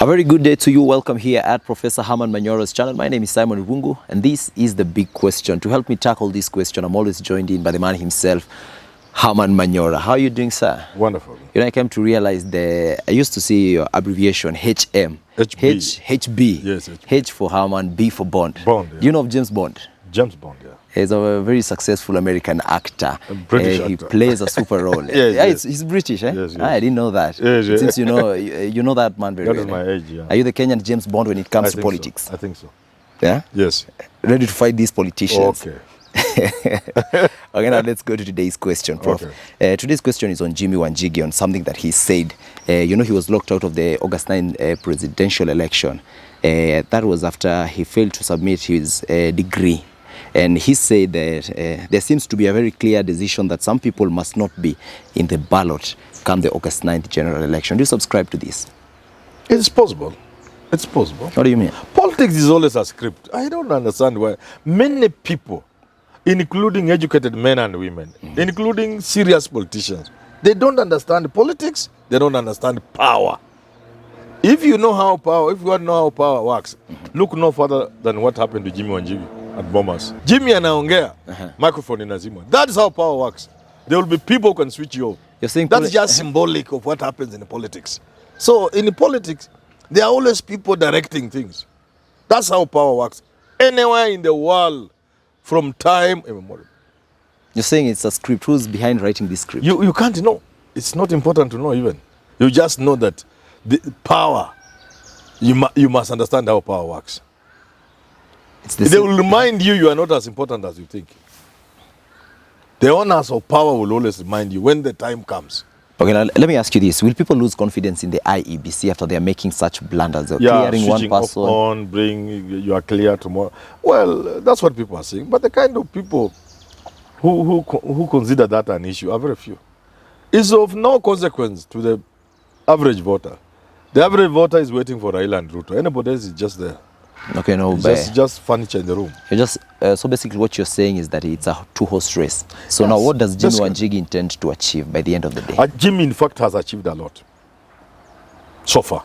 A very good day to you. Welcome here at Professor Herman Manyora's channel. My name is Simon Rubungu, and this is the big question. To help me tackle this question, I'm always joined in by the man himself, Herman Manyora. How are you doing, sir? Wonderful. You know, I came to realize I used to see your abbreviation HM. HB. HB. Yes, HB. H for Herman, B for Bond. Bond, yeah. Do you know of James Bond? James Bond, yeah. He's a very successful American actor. A British actor. He plays a super role. Yes. He's British, eh? Yes. I didn't know that. Yes. Since you know that man very well. That is my age, yeah. Are you the Kenyan James Bond when it comes to politics? So. I think so. Yeah? Yes. Ready to fight these politicians? Okay. Okay, now let's go to today's question, Prof. Okay. Today's question is on Jimmy Wanjigi, on something that he said. He was locked out of the August 9 presidential election. That was after he failed to submit his degree. And he said that there seems to be a very clear decision that some people must not be in the ballot come the August 9th general election. Do you subscribe to this? It's possible. It's possible. What do you mean? Politics is always a script. I don't understand why many people, including educated men and women, including serious politicians, they don't understand politics, they don't understand power. If you want to know how power works, look no further than what happened to Jimmy Wanjigi at Bomas. Jimmy anaongea, microphone inazima. That's how power works. There will be people who can switch you off. You're saying that's just symbolic of what happens in politics. So in politics, there are always people directing things. That's how power works. Anywhere in the world, from time immemorial. You're saying it's a script. Who's behind writing this script? You can't know. It's not important to know even. You just know that the power, you must understand how power works. They will remind you are not as important as you think. The owners of power will always remind you when the time comes. Okay, now let me ask you this. Will people lose confidence in the IEBC after they are making such blunders? They're clearing one person. You are clear tomorrow. Well, that's what people are saying. But the kind of people who consider that an issue are very few. It's of no consequence to the average voter. The average voter is waiting for Raila and Ruto. Anybody else is just there. Okay, no, it's just furniture in the room. So basically what you're saying is that it's a two-horse race. So yes, now what does Jimmy Wanjigi intend to achieve by the end of the day? Jimmy, in fact, has achieved a lot. So far.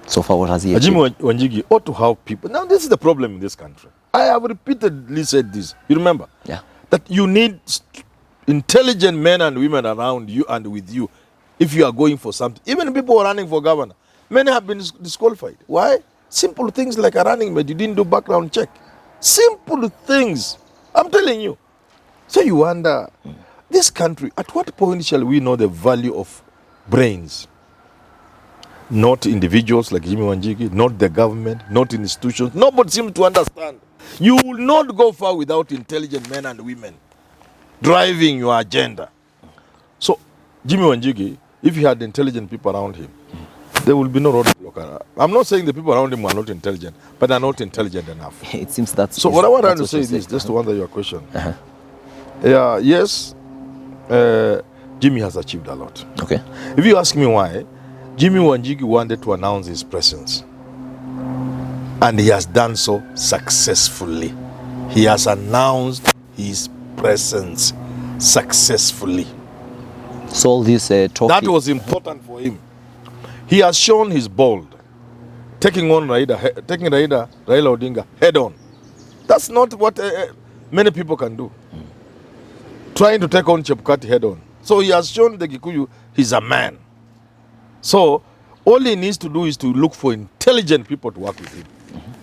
So far, what has he achieved? Jimmy Wanjigi ought to have people. Now, this is the problem in this country. I have repeatedly said this. You remember? Yeah. That you need intelligent men and women around you and with you if you are going for something. Even people who are running for governor, many have been disqualified. Why? Simple things like a running mate, you didn't do background check. Simple things. I'm telling you. So you wonder, this country, at what point shall we know the value of brains? Not individuals like Jimmy Wanjigi, not the government, not institutions. Nobody seems to understand. You will not go far without intelligent men and women driving your agenda. So Jimmy Wanjigi, if he had intelligent people around him, there will be no roadblock. I'm not saying the people around him are not intelligent, but they're not intelligent enough. It seems that's... So what I want to say is this, just to answer your question. Yes, Jimmy has achieved a lot. Okay. If you ask me why, Jimmy Wanjigi wanted to announce his presence. And he has done so successfully. He has announced his presence successfully. So all this talk... That was important for him. He has shown his bold, taking Raila Odinga head on. That's not what many people can do. Trying to take on Chebukati head on. So he has shown the Gikuyu he's a man. So all he needs to do is to look for intelligent people to work with him.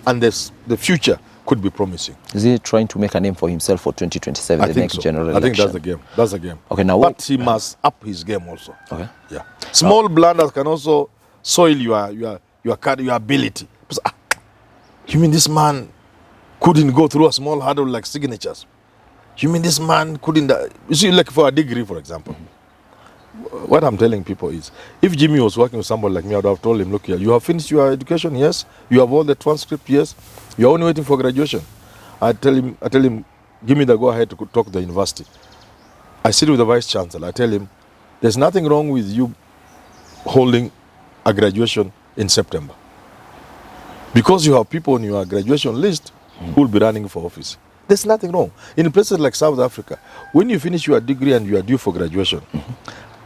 And the future could be promising. Is he trying to make a name for himself for 2027, the next general election? I think that's the game. That's the game. Okay, now but he must up his game also. Okay. Yeah. Small blunders can also soil your ability. You mean this man couldn't go through a small hurdle like signatures? You mean this man couldn't... You see, like for a degree, for example. What I'm telling people is, if Jimmy was working with somebody like me, I would have told him, look here, you have finished your education, yes. You have all the transcript, yes. You're only waiting for graduation. I tell him, give me the go-ahead to talk to the university. I sit with the vice chancellor. I tell him, there's nothing wrong with you holding a graduation in September. Because you have people on your graduation list who will be running for office. There's nothing wrong. In places like South Africa, when you finish your degree and you are due for graduation,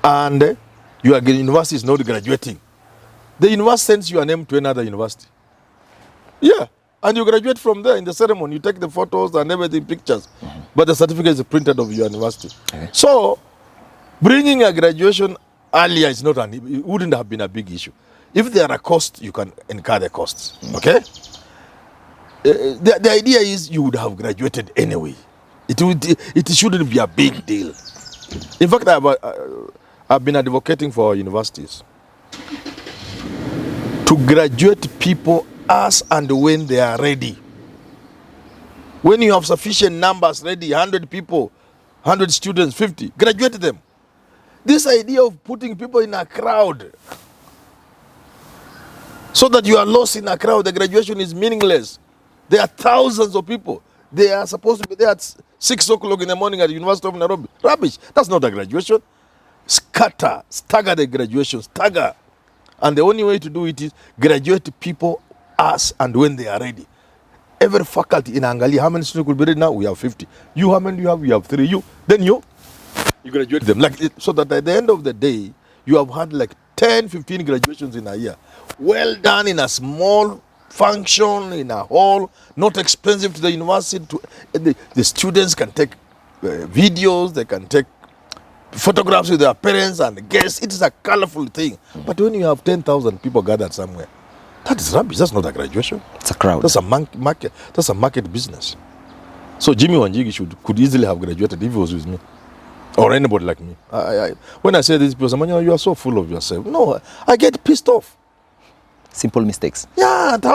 and your university is not graduating, The university sends your name to another university. Yeah. And you graduate from there in the ceremony. You take the photos and everything, pictures. But the certificate is printed of your university. Okay. So, bringing a graduation earlier is not it wouldn't have been a big issue. If there are costs, you can incur the costs. Okay? The idea is you would have graduated anyway. It shouldn't be a big deal. In fact, I've been advocating for our universities to graduate people as and when they are ready. When you have sufficient numbers ready, 100 people, 100 students, 50, graduate them. This idea of putting people in a crowd so that you are lost in a crowd, the graduation is meaningless. There are thousands of people. They are supposed to be there at 6 o'clock in the morning at the University of Nairobi. Rubbish. That's not a graduation. Stagger the graduation, stagger. And the only way to do it is graduate people as and when they are ready. Every faculty in Angali, how many students could be ready now? We have 50. You, how many do you have? We have 3. You graduate them. So that at the end of the day, you have had like 10, 15 graduations in a year. Well done in a small function, in a hall, not expensive to the university. The students can take videos, they can take photographs with their parents and guests. It is a colorful thing. But when you have 10,000 people gathered somewhere, that is rubbish. That's not a graduation. It's a crowd. That's a market. That's a market business. So Jimmy Wanjigi could easily have graduated if he was with me, or anybody like me. When I say this, people say, "Manyora, you are so full of yourself." No, I get pissed off. Simple mistakes. Yeah, and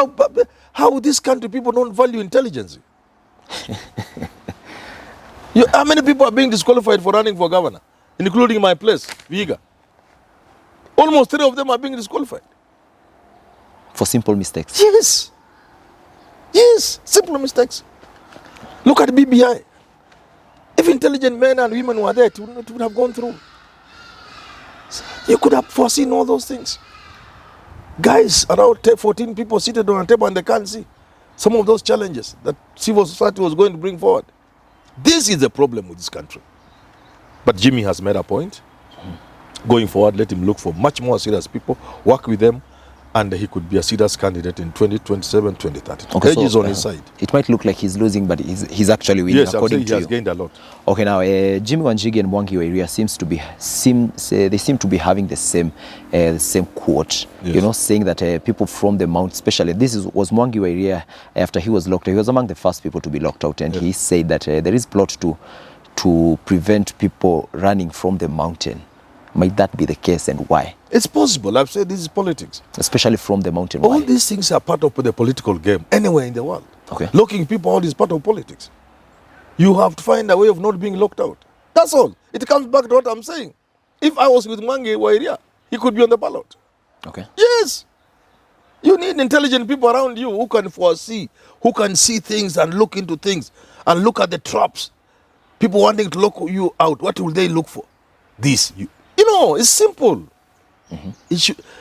how this country people don't value intelligence. How many people are being disqualified for running for governor, including my place, Viga? Almost 3 of them are being disqualified. For simple mistakes. Yes, simple mistakes. Look at BBI. If intelligent men and women were there, it would have gone through. You could have foreseen all those things. Guys, around 14 people seated on a table and they can't see some of those challenges that civil society was going to bring forward. This is the problem with this country. But Jimmy has made a point. Going forward, let him look for much more serious people, work with them, and he could be a serious candidate in 2027, 2030. Okay, Age is on his side. It might look like he's losing, but he's actually winning. Yes, according he to has you. gained a lot. Okay, now Jimmy Wanjigi and Mwangi Wairiah seem to be having the same quote. Yes. You know, saying that people from the mount, especially was Mwangi Wairiah after he was locked out. He was among the first people to be locked out, and he said that there is plot to prevent people running from the mountain. Might that be the case, and why? It's possible. I've said this is politics. Especially from the mountain. All Why? these things are part of the political game anywhere in the world. Okay. Locking people out is part of politics. You have to find a way of not being locked out. That's all. It comes back to what I'm saying. If I was with Mwangi Wairiah, he could be on the ballot. Okay. Yes. You need intelligent people around you who can foresee, who can see things and look into things and look at the traps. People wanting to lock you out, what will they look for? This. You know, it's simple.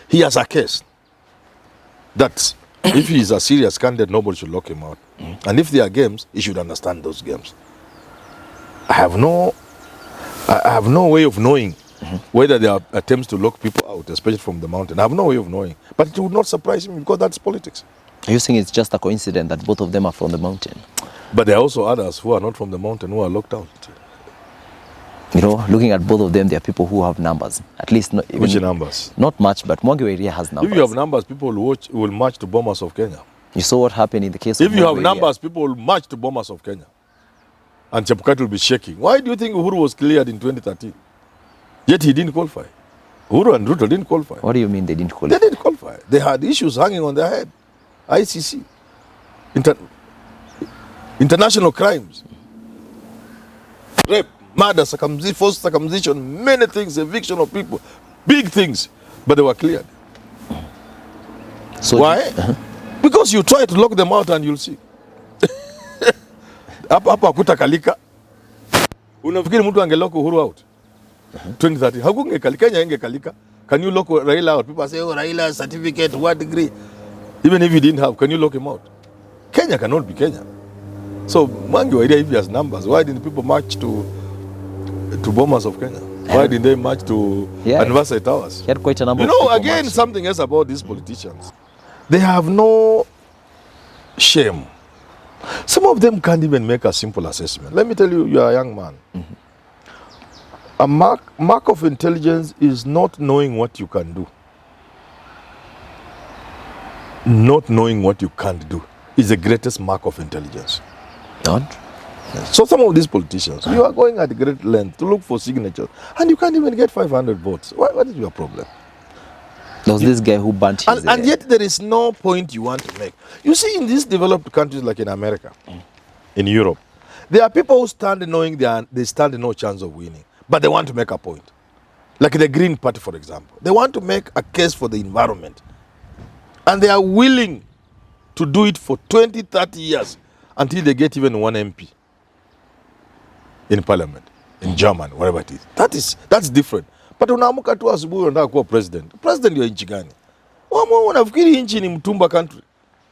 He has a case that if he is a serious candidate, nobody should lock him out. And if there are games, he should understand those games. I have no way of knowing whether there are attempts to lock people out, especially from the mountain. I have no way of knowing. But it would not surprise me because that's politics. Are you saying it's just a coincidence that both of them are from the mountain? But there are also others who are not from the mountain who are locked out. You know, looking at both of them, there are people who have numbers. At least not even, Which numbers? Not much, but Mwangi Wairiah has numbers. If you have numbers, people will march to bombers of Kenya. You saw what happened in the case of If you Mwangi have Wairiah. numbers, people will march to bombers of Kenya. And Chebukati will be shaking. Why do you think Uhuru was cleared in 2013? Yet he didn't qualify. Uhuru and Ruto didn't qualify. What do you mean they didn't qualify? They didn't qualify. They had issues hanging on their head. ICC. International crimes. Rape, murder, forced circumcision, many things, eviction of people. Big things. But they were cleared. So why? Because you try to lock them out and you'll see. Hapa kutakalika. Unafikiri mtu angelock Uhuru out? 2030. Hakungekalika, Kenya ingekalika. Can you lock Raila out? People say, oh, Raila certificate, what degree? Even if he didn't have, can you lock him out? Kenya cannot be Kenya. So Mwangi Wairiah, if he has numbers, why didn't people march to bombers of Kenya? Why did they march to Anniversary Towers? He had quite a number You of know, people again, marching. something else about these politicians. They have no shame. Some of them can't even make a simple assessment. Let me tell you, you are a young man. A mark of intelligence is not knowing what you can do. Not knowing what you can't do is the greatest mark of intelligence. Not? So some of these politicians, you are going at great length to look for signatures, and you can't even get 500 votes. What is your problem? There was this guy who burnt his... And yet there is no point you want to make. You see, in these developed countries like in America, in Europe, there are people who stand knowing they stand no chance of winning, but they want to make a point. Like the Green Party, for example. They want to make a case for the environment. And they are willing to do it for 20, 30 years until they get even one MP in parliament, in Germany, wherever it is. That's different. But unaamka tu asubuhi unataka kuwa president. President ya nchi gani? Unafikiri nchi ni mtumba country?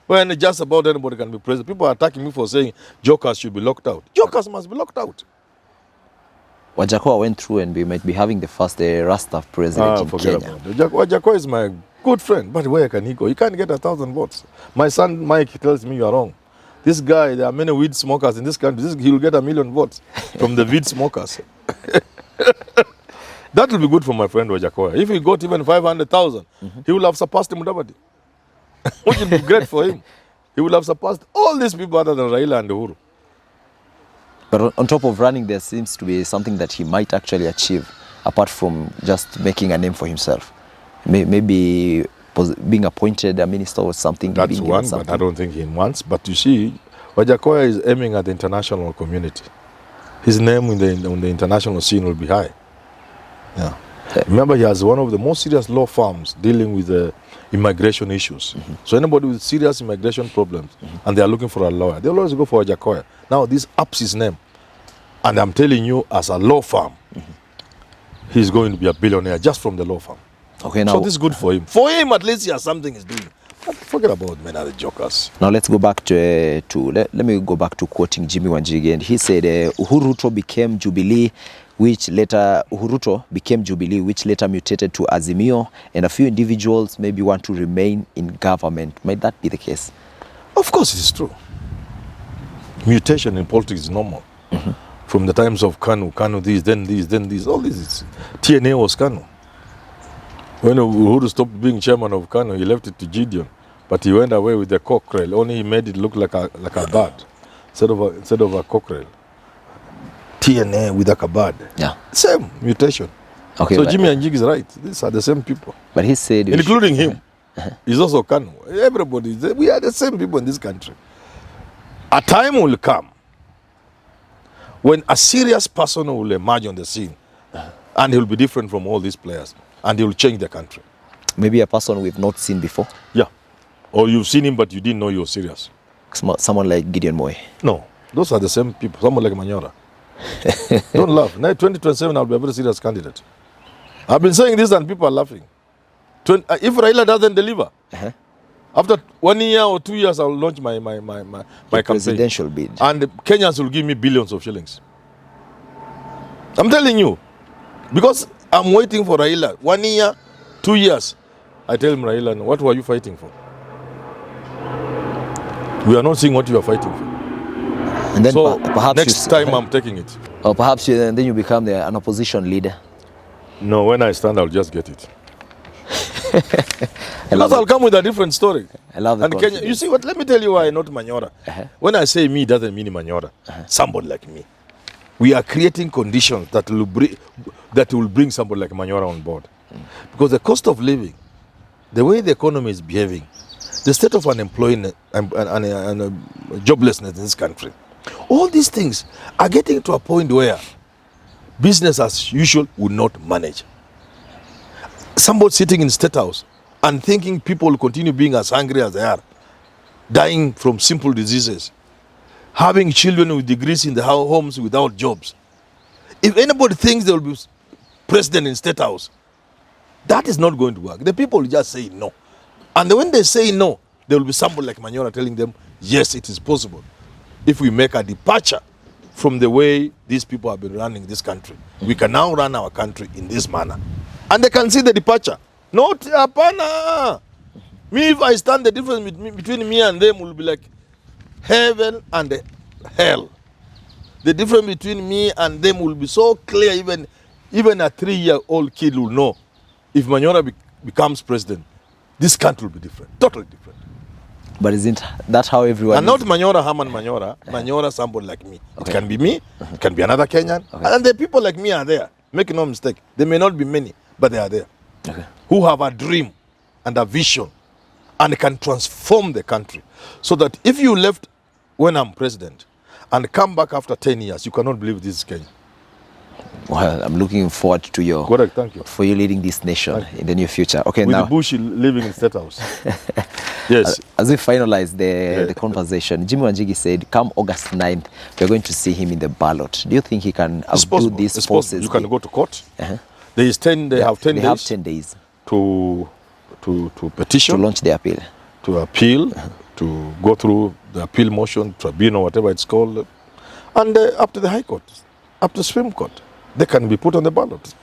When just about anybody can be president. People are attacking me for saying jokers should be locked out. Jokers must be locked out. Wajakoya went through and we might be having the first Rasta president in forget Kenya. About it. Wajakoya is my good friend, but where can he go? He can't get 1,000 votes. My son Mike tells me you are wrong. This guy, there are many weed smokers in this country. He will get 1 million votes from the weed smokers. That will be good for my friend Wajakoya. If he got even 500,000, he will have surpassed Mudavadi. Which will be great for him. He will have surpassed all these people other than Raila and Uhuru. But on top of running, there seems to be something that he might actually achieve, apart from just making a name for himself. Maybe being appointed a minister or something. That's one, but I don't think he wants. But you see, Wajakoya is aiming at the international community. His name on the international scene will be high. Yeah. Remember, he has one of the most serious law firms dealing with immigration issues. So anybody with serious immigration problems and they are looking for a lawyer, they'll always go for Wajakoya. Now this ups his name. And I'm telling you, as a law firm, he's going to be a billionaire just from the law firm. Okay, now, so this is good for him. For him, at least he has something he's doing. But forget about men are the jokers. Now let's go back let me go back to quoting Jimmy Wanjigi, and he said Uhuru became Jubilee, which later mutated to Azimio, and a few individuals maybe want to remain in government. Might that be the case? Of course it is true. Mutation in politics is normal. From the times of Kanu this, then this, all this is. TNA was Kanu. When Uhuru stopped being chairman of Kanu, he left it to Gideon, but he went away with the cockerel. Only he made it look like a bird instead of a cockerel. TNA with a bird. Yeah. Same mutation. Okay. So Jimmy Wanjigi is right. These are the same people. But he said, including him, he's also Kanu. Everybody, we are the same people in this country. A time will come when a serious person will emerge on the scene, and he will be different from all these players. And he will change the country. Maybe a person we've not seen before? Yeah. Or you've seen him, but you didn't know he was serious. Someone like Gideon Moy? No. Those are the same people. Someone like Manyora. Don't laugh. Now, 2027, I'll be a very serious candidate. I've been saying this and people are laughing. If Raila doesn't deliver, after 1 year or 2 years, I'll launch my campaign. Presidential bid. And the Kenyans will give me billions of shillings. I'm telling you. Because I'm waiting for Raila. 1 year, 2 years. I tell him, Raila, what were you fighting for? We are not seeing what you are fighting for. And then so perhaps next time I'm taking it. Or perhaps then you become an opposition leader. No, when I stand, I'll just get it. Because I'll come with a different story. I love that. Kenya, you see what? Let me tell you why not Manyora. When I say me, it doesn't mean Manyora. Somebody like me. We are creating conditions that will bring somebody like Manyora on board. Because the cost of living, the way the economy is behaving, the state of unemployment and joblessness in this country, all these things are getting to a point where business as usual will not manage. Somebody sitting in State House and thinking people will continue being as hungry as they are, dying from simple diseases, having children with degrees in the homes without jobs. If anybody thinks there will be president in State House, that is not going to work. The people will just say no. And when they say no, there will be somebody like Manyora telling them, yes, it is possible. If we make a departure from the way these people have been running this country. We can now run our country in this manner. And they can see the departure. Not apana. Me, if I stand, the difference between me and them will be like heaven and hell. The difference between me and them will be so clear, even a 3-year-old kid will know. If Manyora becomes president, this country will be different, totally different. But isn't that how everyone And not Manyora, Herman Manyora, Manyora somebody like me. Okay. It can be me, it can be another Kenyan. Okay. And the people like me are there. Make no mistake. They may not be many, but they are there. Okay. Who have a dream and a vision and can transform the country. So that if you left when I'm president and come back after 10 years, you cannot believe this is Kenya. Well, I'm looking forward to your Correct, thank you. for you leading this nation in the near future. Okay, With now the Bush living in State House. Yes. as we finalize the conversation, Jimmy Wanjigi said, come August 9th, we're going to see him in the ballot. Do you think he can It's outdo possible. these It's forces? possible. You can go to court. Uh-huh. They have 10 They days. have 10 days to to petition, launch the appeal. to appeal, to go through the appeal motion, tribunal, whatever it's called, and up to the High Court, up to the Supreme Court. They can be put on the ballot.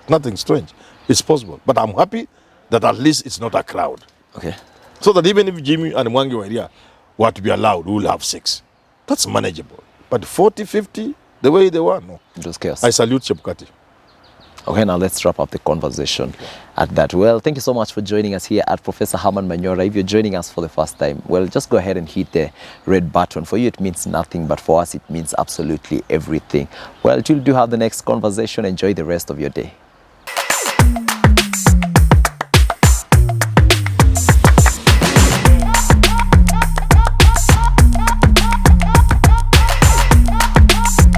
Nothing strange. It's possible. But I'm happy that at least it's not a crowd. Okay. So that even if Jimmy and Mwangi were here, were to be allowed, we will have 6. That's manageable. But 40, 50, the way they were, no. It was chaos. I salute Chebukati. Okay, now let's wrap up the conversation at that. Well, thank you so much for joining us here at Professor Herman Manyora. If you're joining us for the first time, well, just go ahead and hit the red button. For you, it means nothing, but for us, it means absolutely everything. Well, till we do have the next conversation, enjoy the rest of your day.